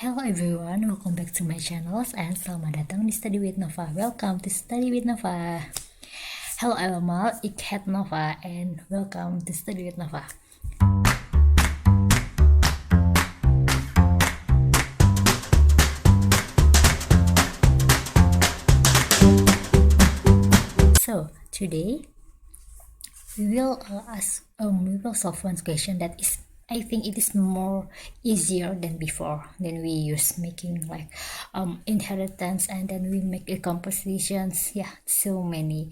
Hello everyone, welcome back to my channel and selamat datang di Study with Nova. Welcome to Study with Nova. Hello allemaal, ik heet Nova and welcome to Study with Nova. So today we will solve one question that is, I think it is more easier than before. Then we use making like inheritance, and then we make a compositions. Yeah, so many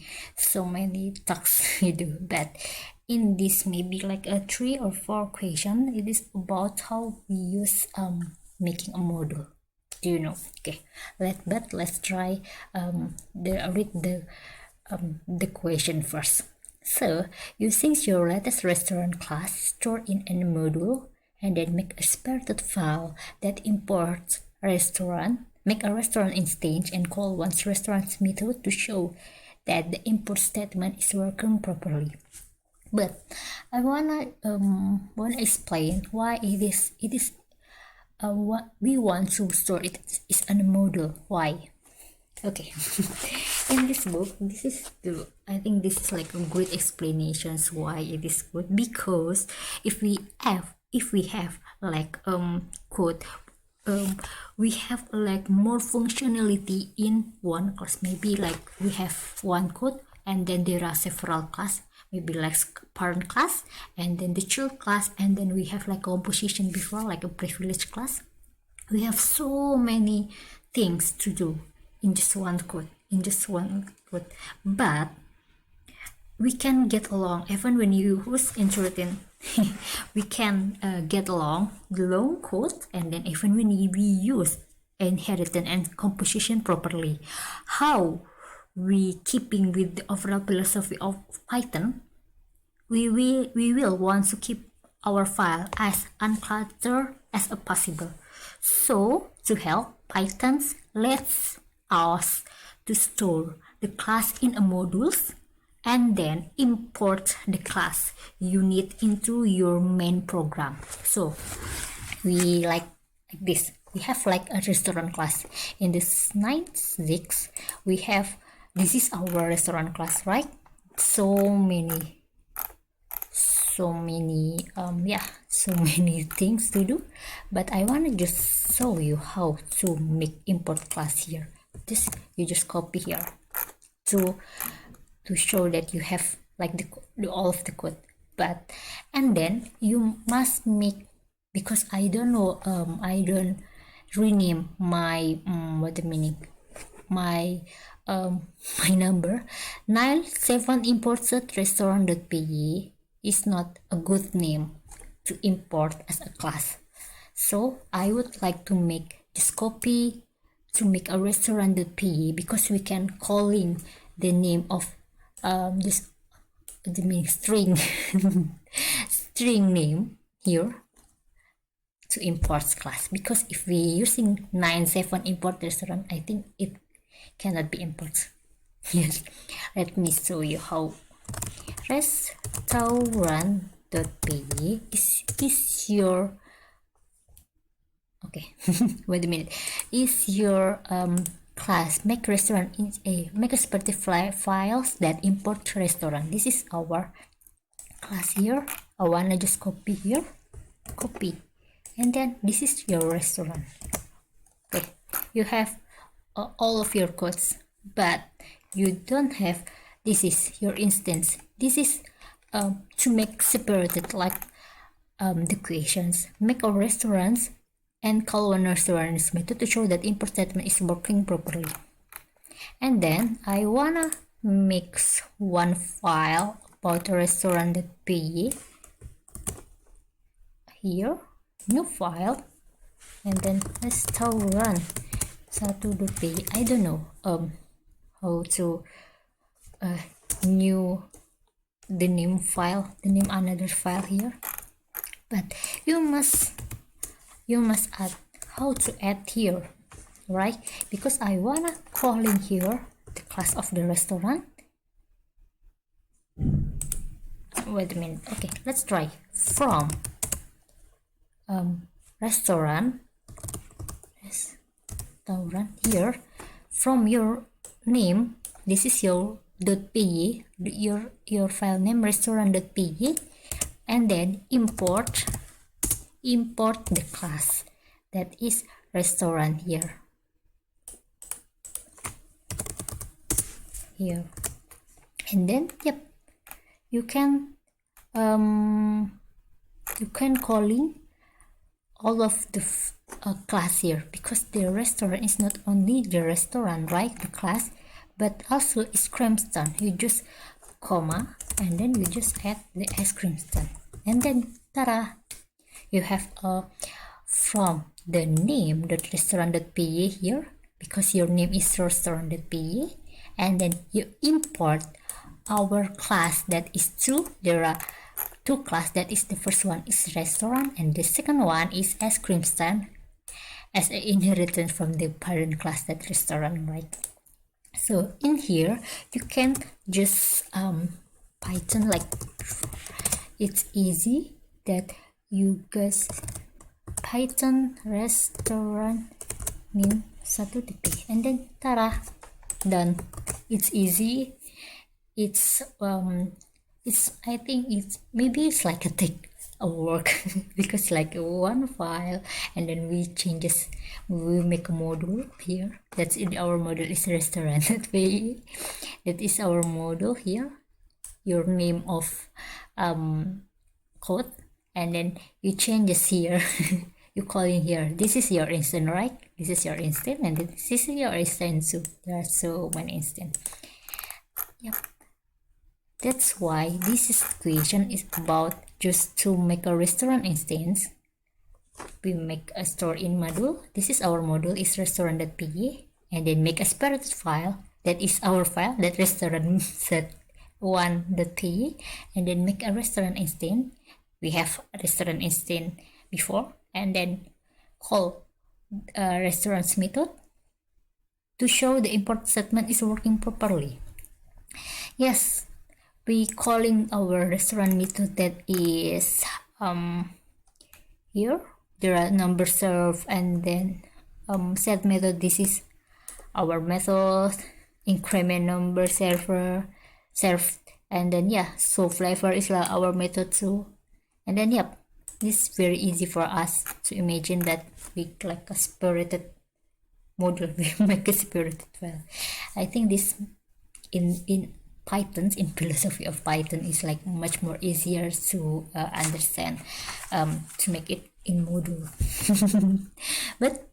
tasks we do. But in this maybe like a 3 or 4 question, it is about how we use making a module. Do you know? Okay, let's try read the question first. So, using your latest restaurant class stored in a module, and then make a separated file that imports restaurant, make a restaurant instance and call one's restaurant's method to show that the import statement is working properly. But I wanna explain why it is what we want to store it is in a module. Why? Okay. In this book, I think this is like a great explanations why it is good, because if we have like code, we have like more functionality in one class. Maybe like we have one code and then there are several class, maybe like parent class and then the child class, and then we have like composition before, like a privilege class. We have so many things to do in just one code, but we can get along even when you use introduction. We can get along the long code, and then even when we use inheritance and composition properly. How we keeping with the overall philosophy of Python, we will want to keep our file as uncluttered as possible. So to help, Python lets us to store the class in a modules and then import the class unit into your main program. So we like this. We have like a restaurant class. In this 9.6, we have, this is our restaurant class, right? So many things to do, but I want to just show you how to make import class here. You just copy here to show that you have like all of the code. But and then you must make, because I don't know, I don't rename my my number 97 imported restaurant.py is not a good name to import as a class. So I would like to make just copy to make a restaurant.py, because we can calling the name of string string name here to import class, because if we using 97 import restaurant, I think it cannot be imported. Yes, let me show you how. Restaurant.py is your, okay. Wait a minute, is your class make restaurant in make a Spotify files that import restaurant. This is our class here. I wanna just copy here, copy, and then this is your restaurant. Okay, you have all of your codes, but you don't have, this is your instance. This is to make separated, like the questions, make a restaurants and call one restaurant's method to show that import statement is working properly. And then I wanna mix one file about restaurant.py here, new file, and then restaurant1.py. I don't know how to new the name file, the name another file here, but you must add how to add here, right? Because I wanna call in here the class of the restaurant. Wait a minute. Okay, let's try from restaurant restaurant here. From your name, this is your .py, your file name restaurant.py, and then import the class that is restaurant here. And then you can calling all of the class here, because the restaurant is not only the restaurant, right, the class, but also ice cream stand. You just comma and then you just add the ice cream stand, and then ta-da, you have from the name .restaurant.py here, because your name is restaurant.py, and then you import our class that is two. There are two class, that is the first one is restaurant and the second one is ice cream stand, as an inheritance from the parent class that restaurant, right? So in here you can just Python, like it's easy that you guys Python restaurant name 1 and then ta-da, done. It's easy. It's I think it's maybe it's like a work because like one file, and then we make a module here. That's in our module is restaurant. That is our module here. Your name of code, and then you change this here. You call in here. This is your instance, right? This is your instance, and this is your instance. So there are so many instances. Yep. That's why this equation is about just to make a restaurant instance. We make a store in module. This is our module is restaurant.py, and then make a separated file that is our file that restaurant set 1.py, and then make a restaurant instance. We have a restaurant instance before, and then call restaurants method to show the import statement is working properly. Yes, we calling our restaurant method that is here. There are number served, and then set method. This is our method. Increment number served, and then so flavor is like our method too. And then this is very easy for us to imagine that we like a spirited module. We make a spirited file. I think this in Python, in philosophy of Python, is like much more easier to understand, to make it in module. But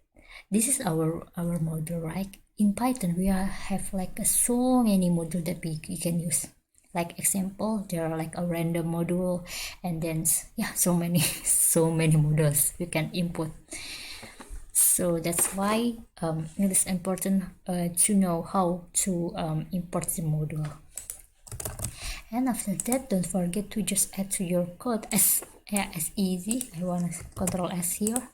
this is our module, right? In Python we have like so many modules that we can use. Like example, there are like a random module, and then so many modules we can input. So that's why it is important to know how to import the module. And after that, don't forget to just add to your code as easy. I want to Control S here.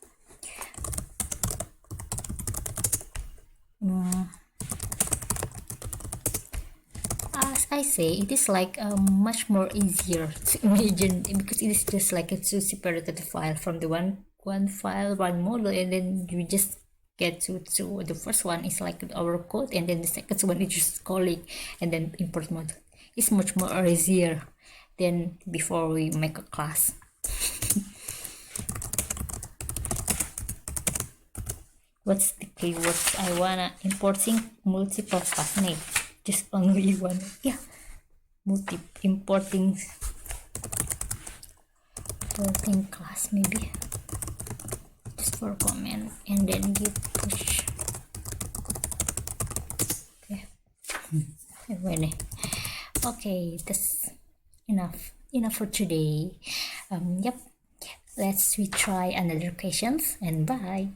As I say, it is like much more easier to imagine, because it is just like a two separated file from the one file, one module, and then you just get to the first one is like our code, and then the second one is just calling and then import module. It's much more easier than before we make a class. What's the keywords I wanna importing multiple class name? Just only one. Importing class maybe. Just for comment, and then git push. Okay, that's enough for today. Let's retry another questions, and bye.